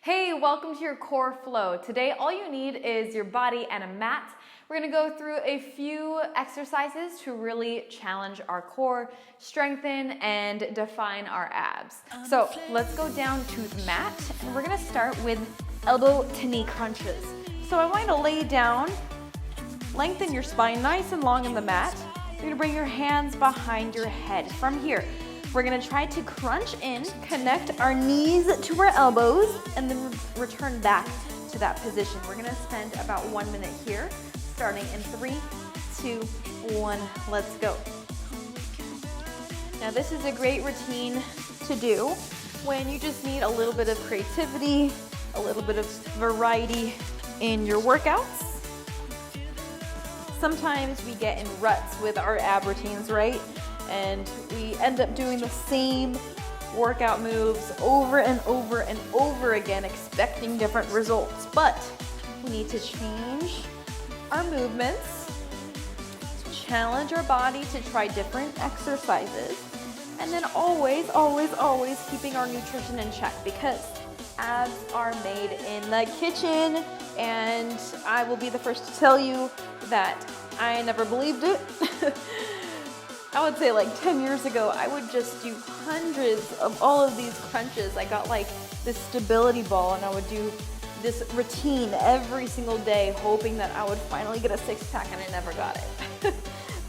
Hey, welcome to your core flow. Today, all you need is your body and a mat. We're gonna go through a few exercises to really challenge our core, strengthen, and define our abs. So let's go down to the mat, and we're gonna start with elbow to knee crunches. So I want you to lay down, lengthen your spine nice and long in the mat. You're gonna bring your hands behind your head. From here, we're gonna try to crunch in, connect our knees to our elbows, and then return back to that position. We're gonna spend about 1 minute here, starting in 3, 2, 1, let's go. Now this is a great routine to do when you just need a little bit of creativity, a little bit of variety in your workouts. Sometimes we get in ruts with our ab routines, right? And we end up doing the same workout moves over and over and over again, expecting different results. But we need to change our movements, challenge our body to try different exercises, and then always, always, always keeping our nutrition in check, because abs are made in the kitchen. And I will be the first to tell you that I never believed it. I would say like 10 years ago, I would just do hundreds of all of these crunches. I got like this stability ball, and I would do this routine every single day, hoping that I would finally get a six-pack, and I never got it.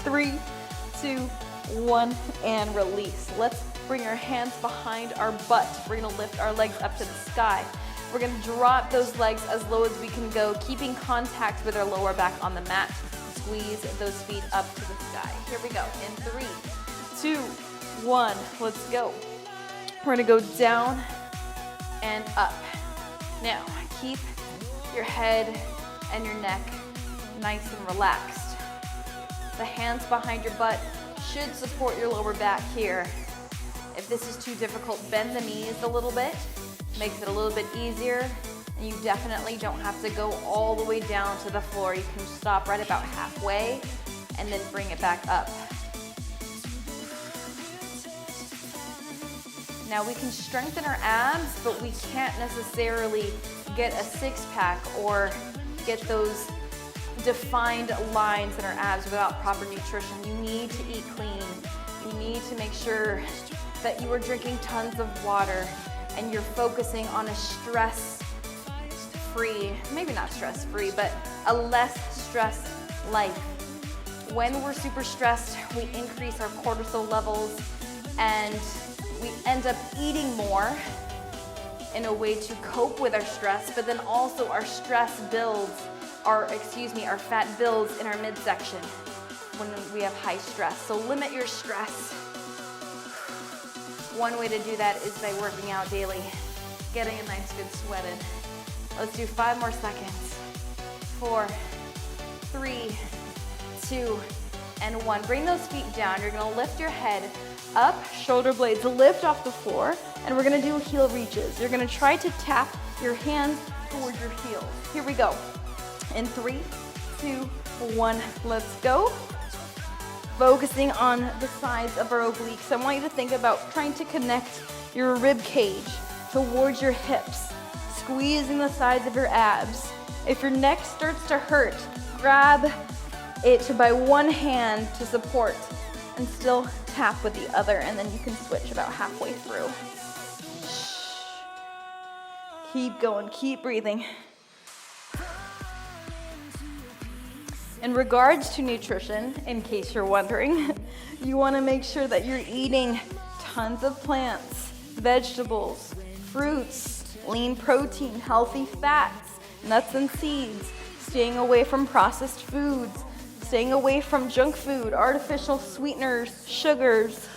3, 2, 1, and release. Let's bring our hands behind our butt. We're gonna lift our legs up to the sky. We're gonna drop those legs as low as we can go, keeping contact with our lower back on the mat. Squeeze those feet up to the sky. Here we go. In 3, 2, 1, let's go. We're gonna go down and up. Now, keep your head and your neck nice and relaxed. The hands behind your butt should support your lower back here. If this is too difficult, bend the knees a little bit. Makes it a little bit easier. And you definitely don't have to go all the way down to the floor. You can stop right about halfway and then bring it back up. Now we can strengthen our abs, but we can't necessarily get a six-pack or get those defined lines in our abs without proper nutrition. You need to eat clean. You need to make sure that you are drinking tons of water and you're focusing on a stress-free, maybe not stress-free, but a less stress life. When we're super stressed, we increase our cortisol levels and we end up eating more in a way to cope with our stress, but then also our stress builds, our fat builds in our midsection when we have high stress. So limit your stress. One way to do that is by working out daily, getting a nice good sweat in. Let's do 5 more seconds. 4, 3, 2, and 1. Bring those feet down. You're gonna lift your head up, shoulder blades lift off the floor, and we're gonna do heel reaches. You're gonna try to tap your hands towards your heels. Here we go. In 3, 2, 1, let's go. Focusing on the sides of our obliques. I want you to think about trying to connect your rib cage towards your hips, squeezing the sides of your abs. If your neck starts to hurt, grab it by one hand to support and still tap with the other, and then you can switch about halfway through. Keep going, keep breathing. In regards to nutrition, in case you're wondering, you want to make sure that you're eating tons of plants, vegetables, fruits, lean protein, healthy fats, nuts and seeds, staying away from processed foods, staying away from junk food, artificial sweeteners, sugars.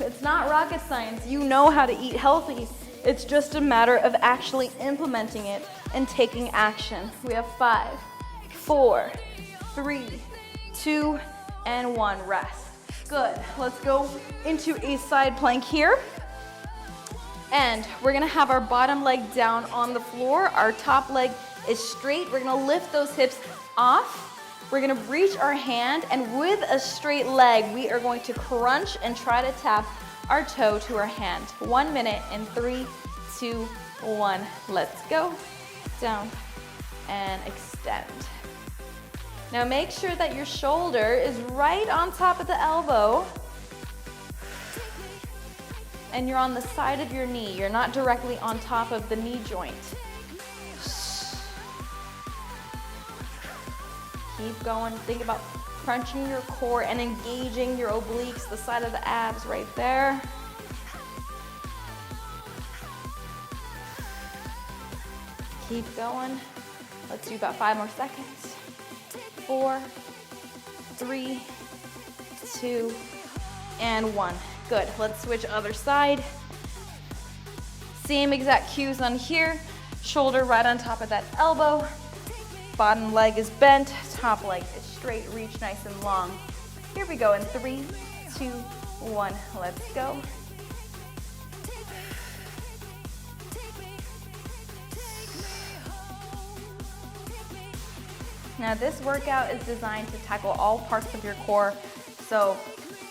It's not rocket science. You know how to eat healthy. It's just a matter of actually implementing it and taking action. We have 5, 4, 3, 2, and 1. Rest. Good. Let's go into a side plank here. And we're gonna have our bottom leg down on the floor. Our top leg is straight. We're gonna lift those hips off. We're gonna reach our hand, and with a straight leg, we are going to crunch and try to tap our toe to our hand. 1 minute in 3, 2, 1. Let's go. Down and extend. Now make sure that your shoulder is right on top of the elbow and you're on the side of your knee. You're not directly on top of the knee joint. Keep going. Think about crunching your core and engaging your obliques, the side of the abs right there. Keep going. Let's do about 5 more seconds. 4, 3, 2, and 1. Good. Let's switch other side. Same exact cues on here. Shoulder right on top of that elbow. Bottom leg is bent. Top leg is straight. Reach nice and long. Here we go in 3, 2, 1. Let's go. Now this workout is designed to tackle all parts of your core. So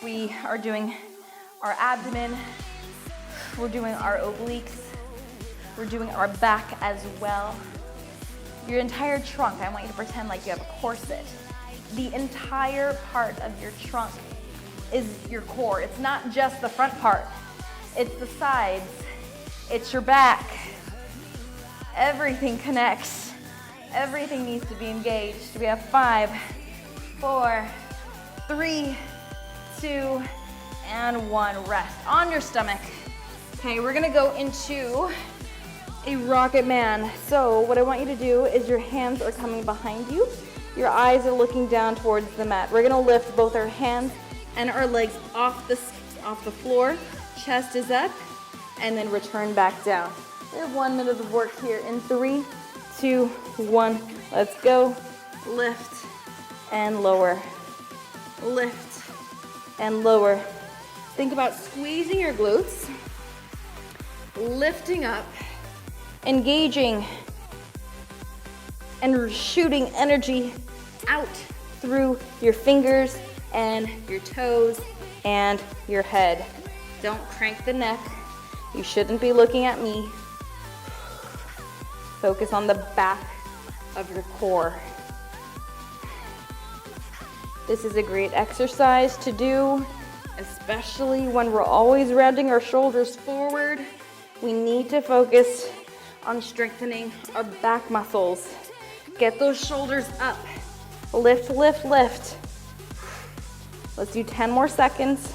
we are doing our abdomen, we're doing our obliques, we're doing our back as well. Your entire trunk, I want you to pretend like you have a corset. The entire part of your trunk is your core. It's not just the front part, it's the sides, it's your back. Everything connects. Everything needs to be engaged. We have 5, 4, 3, 2, and 1. Rest on your stomach. Okay, we're gonna go into a rocket man. So what I want you to do is your hands are coming behind you. Your eyes are looking down towards the mat. We're gonna lift both our hands and our legs off the floor. Chest is up, and then return back down. We have 1 minute of work here in 3, 2, 1. Let's go. Lift and lower. Lift and lower. Think about squeezing your glutes, lifting up, engaging, and shooting energy out through your fingers and your toes and your head. Don't crank the neck. You shouldn't be looking at me. Focus on the back of your core. This is a great exercise to do, especially when we're always rounding our shoulders forward. We need to focus on strengthening our back muscles. Get those shoulders up. Lift, lift, lift. Let's do 10 more seconds.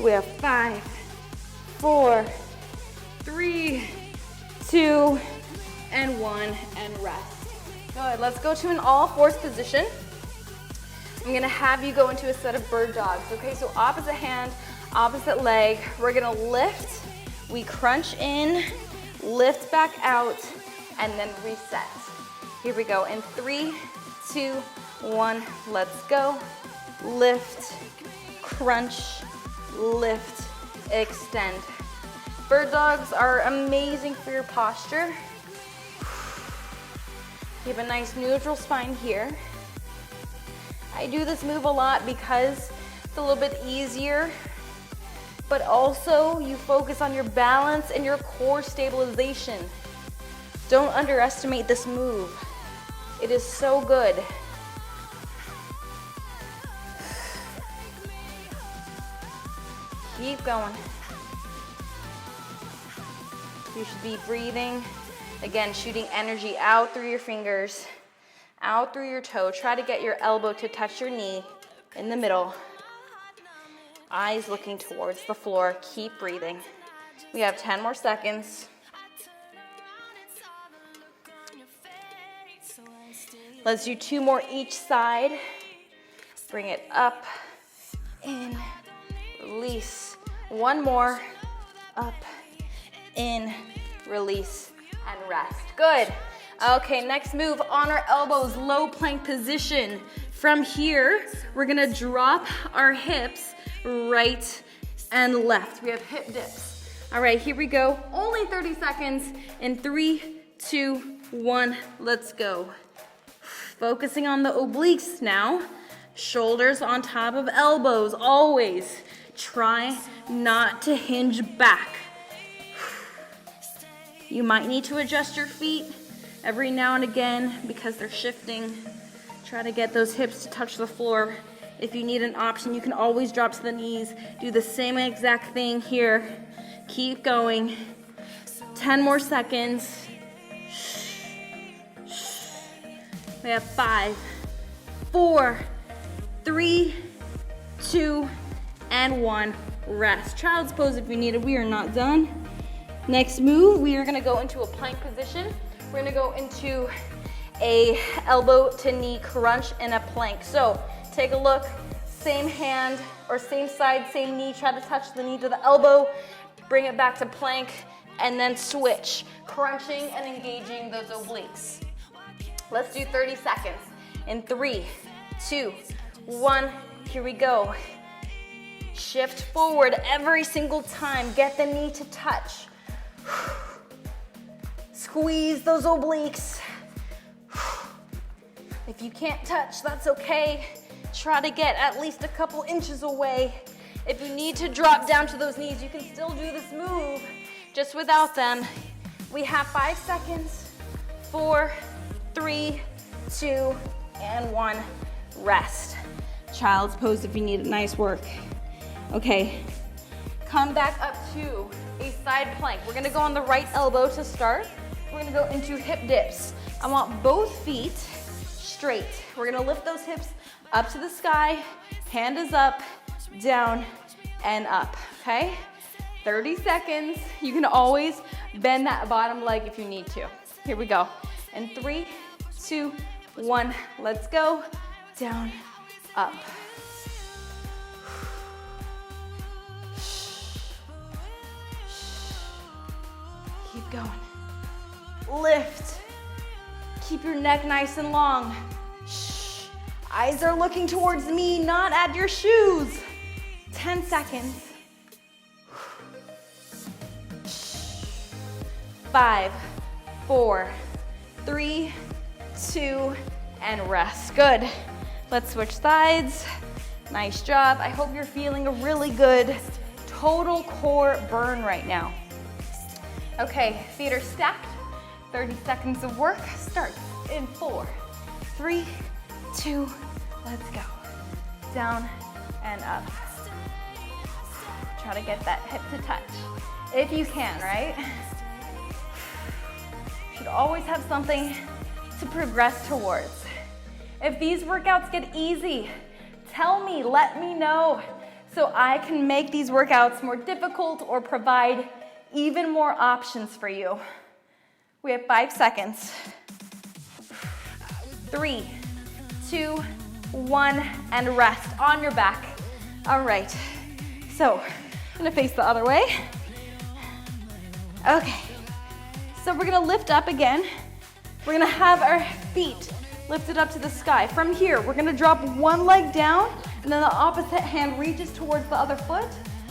We have 5, 4, 3, 2, and 1, and rest. Good, let's go to an all fours position. I'm gonna have you go into a set of bird dogs, okay? So opposite hand, opposite leg. We're gonna lift, we crunch in, lift back out, and then reset. Here we go, in 3, 2, 1, let's go. Lift, crunch, lift, extend. Bird dogs are amazing for your posture. You have a nice neutral spine here. I do this move a lot because it's a little bit easier, but also you focus on your balance and your core stabilization. Don't underestimate this move. It is so good. Keep going. You should be breathing. Again, shooting energy out through your fingers, out through your toe. Try to get your elbow to touch your knee in the middle. Eyes looking towards the floor. Keep breathing. We have 10 more seconds. Let's do 2 more each side. Bring it up, in, release. 1 more, up, in, release, and rest. Good. Okay, next move on our elbows, low plank position. From here, we're gonna drop our hips right and left. We have hip dips. All right, here we go. Only 30 seconds in 3, 2, 1, let's go. Focusing on the obliques now. Shoulders on top of elbows, always. Try not to hinge back. You might need to adjust your feet every now and again because they're shifting. Try to get those hips to touch the floor. If you need an option, you can always drop to the knees. Do the same exact thing here. Keep going. 10 more seconds. We have 5, 4, 3, 2, and 1. Rest. Child's pose if you need it. We are not done. Next move, we are gonna go into a plank position. We're gonna go into a elbow to knee crunch in a plank. So take a look, same hand or same side, same knee. Try to touch the knee to the elbow. Bring it back to plank and then switch. Crunching and engaging those obliques. Let's do 30 seconds. In 3, 2, 1, here we go. Shift forward every single time. Get the knee to touch. Squeeze those obliques. If you can't touch, that's okay. Try to get at least a couple inches away. If you need to drop down to those knees, you can still do this move just without them. We have 5 seconds. 4, 3, 2, and 1. Rest. Child's pose if you need it. Nice work. Okay, come back up to a side plank. We're gonna go on the right elbow to start. We're gonna go into hip dips. I want both feet straight. We're gonna lift those hips up to the sky. Hand is up, down, and up, okay? 30 seconds. You can always bend that bottom leg if you need to. Here we go. In 3, 2, 1, let's go. Down, up. Keep going. Lift. Keep your neck nice and long. Shh. Eyes are looking towards me, not at your shoes. 10 seconds. 5, 4, 3, 2, and rest. Good. Let's switch sides. Nice job. I hope you're feeling a really good total core burn right now. Okay, feet are stacked. 30 seconds of work starts in 4, 3, 2, let's go. Down and up. Try to get that hip to touch. If you can, right? Should always have something to progress towards. If these workouts get easy, tell me, let me know, so I can make these workouts more difficult or provide even more options for you. We have 5 seconds. 3, 2, 1, and rest on your back. All right, so I'm gonna face the other way. Okay, so we're gonna lift up again. We're gonna have our feet lifted up to the sky. From here, we're gonna drop one leg down, and then the opposite hand reaches towards the other foot,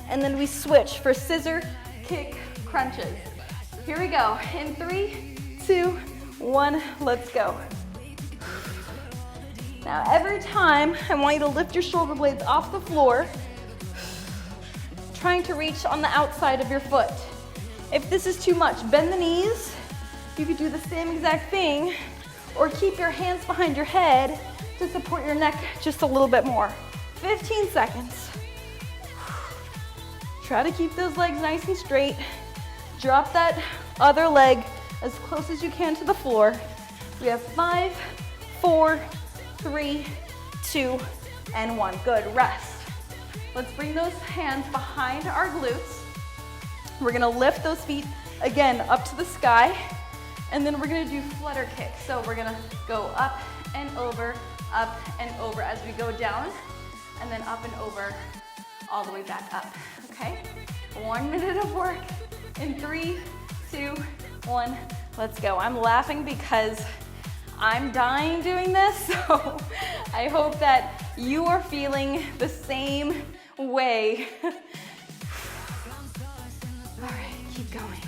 and then we switch for scissor, kick, crunches. Here we go. In 3, 2, 1, let's go. Now every time, I want you to lift your shoulder blades off the floor, trying to reach on the outside of your foot. If this is too much, bend the knees. You could do the same exact thing, or keep your hands behind your head to support your neck just a little bit more. 15 seconds. Try to keep those legs nice and straight. Drop that other leg as close as you can to the floor. We have 5, 4, 3, 2, and 1. Good, rest. Let's bring those hands behind our glutes. We're gonna lift those feet again up to the sky, and then we're gonna do flutter kicks. So we're gonna go up and over as we go down, and then up and over, all the way back up, okay? 1 minute of work. In 3, 2, 1, let's go. I'm laughing because I'm dying doing this, so I hope that you are feeling the same way. All right, keep going.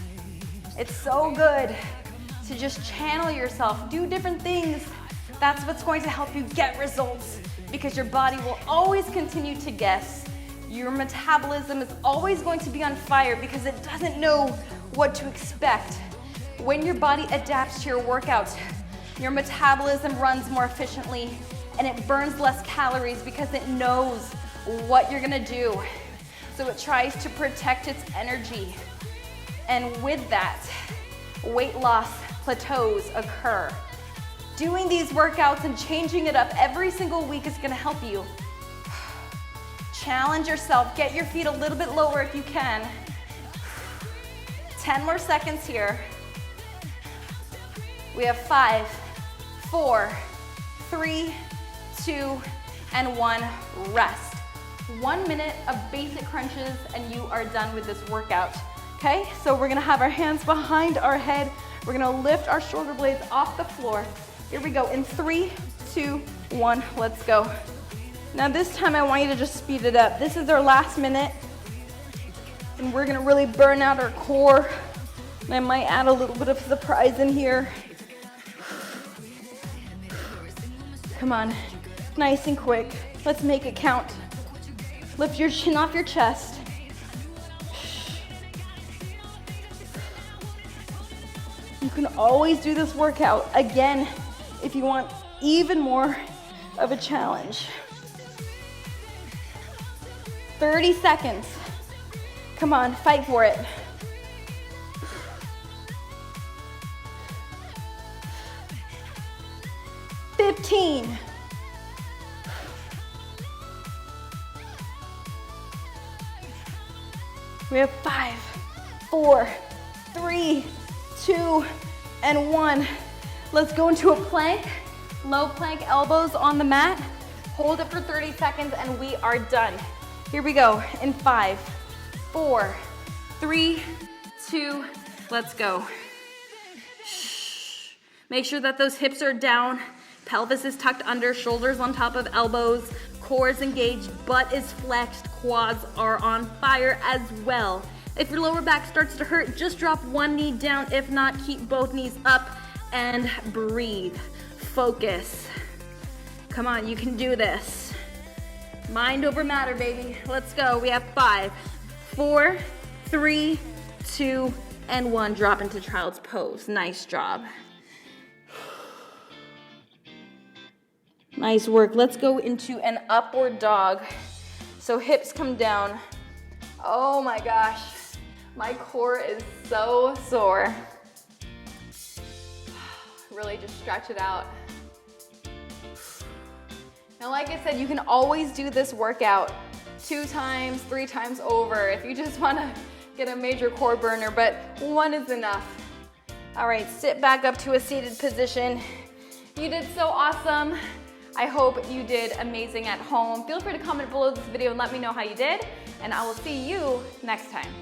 It's so good to just channel yourself, do different things. That's what's going to help you get results, because your body will always continue to guess. Your metabolism is always going to be on fire because it doesn't know what to expect. When your body adapts to your workouts, your metabolism runs more efficiently and it burns less calories because it knows what you're gonna do. So it tries to protect its energy. And with that, weight loss plateaus occur. Doing these workouts and changing it up every single week is gonna help you. Challenge yourself, get your feet a little bit lower if you can. 10 more seconds here. We have 5, 4, 3, 2, and 1, rest. 1 minute of basic crunches and you are done with this workout. Okay, so we're gonna have our hands behind our head. We're gonna lift our shoulder blades off the floor. Here we go, in 3, 2, 1, let's go. Now this time I want you to just speed it up. This is our last minute and we're gonna really burn out our core. And I might add a little bit of surprise in here. Come on, nice and quick. Let's make it count. Lift your chin off your chest. You can always do this workout again if you want even more of a challenge. 30 seconds. Come on, fight for it. $15. We have 5, 4, 3, 2, and 1. Let's go into a plank. Low plank, elbows on the mat. Hold it for 30 seconds and we are done. Here we go, in 5, 4, 3, 2, let's go. Make sure that those hips are down, pelvis is tucked under, shoulders on top of elbows, core is engaged, butt is flexed, quads are on fire as well. If your lower back starts to hurt, just drop one knee down. If not, keep both knees up and breathe. Focus. Come on, you can do this. Mind over matter, baby. Let's go. We have 5, 4, 3, 2, and 1. Drop into child's pose. Nice job. Nice work. Let's go into an upward dog. So hips come down. Oh my gosh. My core is so sore. Really just stretch it out. Now, like I said, you can always do this workout 2 times, 3 times over if you just want to get a major core burner, but 1 is enough. All right, sit back up to a seated position. You did so awesome. I hope you did amazing at home. Feel free to comment below this video and let me know how you did, and I will see you next time.